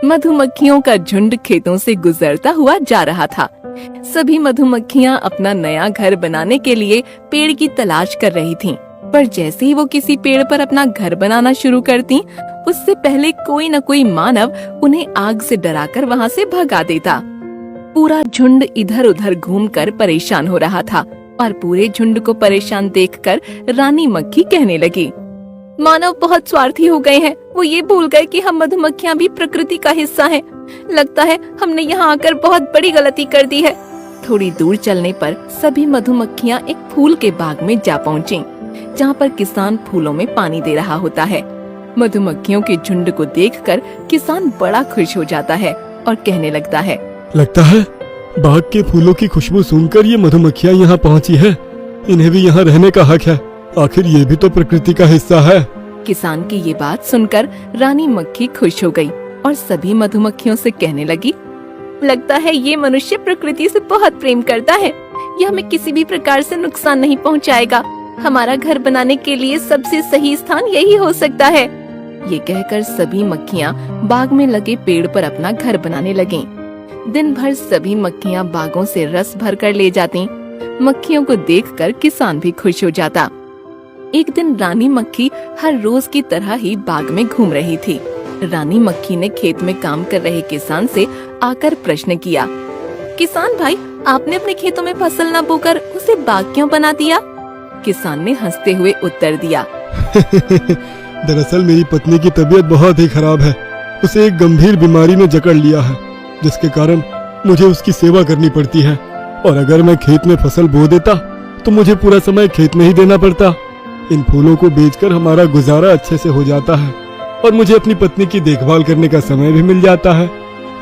मधुमक्खियों का झुंड खेतों से गुजरता हुआ जा रहा था। सभी मधुमक्खियां अपना नया घर बनाने के लिए पेड़ की तलाश कर रही थीं। पर जैसे ही वो किसी पेड़ पर अपना घर बनाना शुरू करती, उससे पहले कोई न कोई मानव उन्हें आग से डराकर वहाँ से भगा देता। पूरा झुंड इधर उधर घूमकर परेशान हो रहा था और पूरे झुंड को परेशान देखकर रानी मक्खी कहने लगी, मानव बहुत स्वार्थी हो गए हैं। वो ये भूल गए कि हम मधुमक्खियां भी प्रकृति का हिस्सा हैं। लगता है हमने यहाँ आकर बहुत बड़ी गलती कर दी है। थोड़ी दूर चलने पर सभी मधुमक्खियां एक फूल के बाग में जा पहुँची, जहाँ पर किसान फूलों में पानी दे रहा होता है। मधुमक्खियों के झुंड को देखकर किसान बड़ा खुश हो जाता है और कहने लगता है, लगता है बाग के फूलों की खुशबू सुनकर ये मधुमक्खियाँ यहाँ पहुँची है। इन्हें भी यहाँ रहने का हक है। आखिर ये भी तो प्रकृति का हिस्सा है। किसान की ये बात सुनकर रानी मक्खी खुश हो गई और सभी मधुमक्खियों से कहने लगी, लगता है ये मनुष्य प्रकृति से बहुत प्रेम करता है। यह हमें किसी भी प्रकार से नुकसान नहीं पहुंचाएगा। हमारा घर बनाने के लिए सबसे सही स्थान यही हो सकता है। ये कहकर सभी मक्खियाँ बाग में लगे पेड़ पर अपना घर बनाने लगीं। दिन भर सभी मक्खियाँ बागों से रस भर कर ले जाती। मक्खियों को देखकर किसान भी खुश हो जाता। एक दिन रानी मक्खी हर रोज की तरह ही बाग में घूम रही थी। रानी मक्खी ने खेत में काम कर रहे किसान से आकर प्रश्न किया, किसान भाई, आपने अपने खेतों में फसल न बोकर उसे बाग क्यों बना दिया? किसान ने हंसते हुए उत्तर दिया, दरअसल मेरी पत्नी की तबीयत बहुत ही खराब है। उसे एक गंभीर बीमारी ने जकड़ लिया है, जिसके कारण मुझे उसकी सेवा करनी पड़ती है। और अगर मैं खेत में फसल बो देता तो मुझे पूरा समय खेत में ही देना पड़ता। इन फूलों को बेचकर हमारा गुजारा अच्छे से हो जाता है और मुझे अपनी पत्नी की देखभाल करने का समय भी मिल जाता है।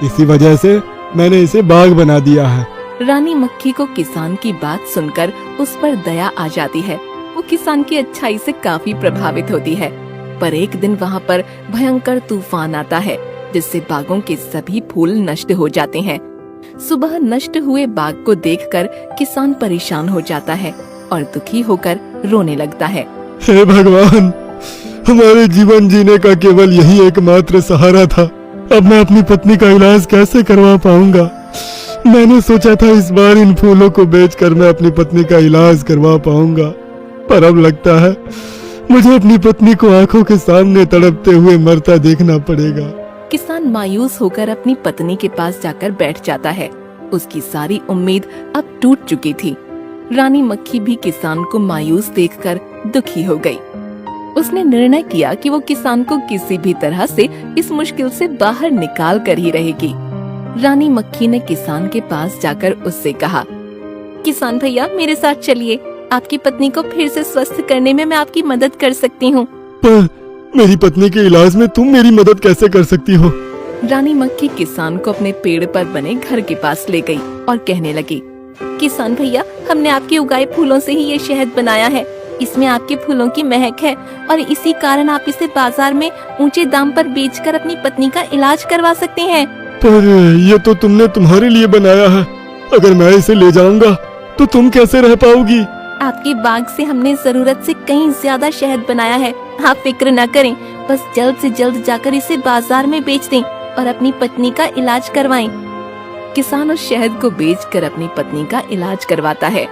इसी वजह से मैंने इसे बाग बना दिया है। रानी मक्खी को किसान की बात सुनकर उस पर दया आ जाती है। वो किसान की अच्छाई से काफी प्रभावित होती है। पर एक दिन वहाँ पर भयंकर तूफान आता है, जिससे बागों के सभी फूल नष्ट हो जाते हैं। सुबह नष्ट हुए बाग को देखकर किसान परेशान हो जाता है और दुखी होकर रोने लगता है। हे भगवान, हमारे जीवन जीने का केवल यही एकमात्र सहारा था। अब मैं अपनी पत्नी का इलाज कैसे करवा पाऊंगा? मैंने सोचा था इस बार इन फूलों को बेचकर मैं अपनी पत्नी का इलाज करवा पाऊंगा, पर अब लगता है मुझे अपनी पत्नी को आंखों के सामने तड़पते हुए मरता देखना पड़ेगा। किसान मायूस होकर अपनी पत्नी के पास जाकर बैठ जाता है। उसकी सारी उम्मीद अब टूट चुकी थी। रानी मक्खी भी किसान को मायूस देखकर दुखी हो गई। उसने निर्णय किया कि वो किसान को किसी भी तरह से इस मुश्किल से बाहर निकाल कर ही रहेगी। रानी मक्खी ने किसान के पास जाकर उससे कहा, किसान भैया, मेरे साथ चलिए। आपकी पत्नी को फिर से स्वस्थ करने में मैं आपकी मदद कर सकती हूँ। पर मेरी पत्नी के इलाज में तुम मेरी मदद कैसे कर सकती हो? रानी मक्खी किसान को अपने पेड़ पर बने घर के पास ले गई और कहने लगी, किसान भैया, हमने आपके उगाए फूलों से ही ये शहद बनाया है। इसमें आपके फूलों की महक है और इसी कारण आप इसे बाजार में ऊंचे दाम पर बेचकर अपनी पत्नी का इलाज करवा सकते हैं। पर ये तो तुमने तुम्हारे लिए बनाया है। अगर मैं इसे ले जाऊंगा तो तुम कैसे रह पाओगी? आपके बाग से हमने जरूरत से कहीं ज्यादा शहद बनाया है। आप फिक्र न करें, बस जल्द से जल्द जाकर इसे बाजार में बेच दें और अपनी पत्नी का इलाज करवाएं। किसान उस शहद को बेचकर अपनी पत्नी का इलाज करवाता है,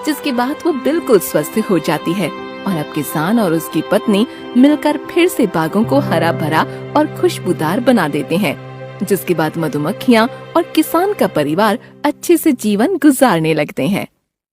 जिसके बाद वो बिल्कुल स्वस्थ हो जाती है और अब किसान और उसकी पत्नी मिलकर फिर से बागों को हरा भरा और खुशबूदार बना देते हैं। जिसके बाद मधुमक्खियाँ और किसान का परिवार अच्छे से जीवन गुजारने लगते हैं।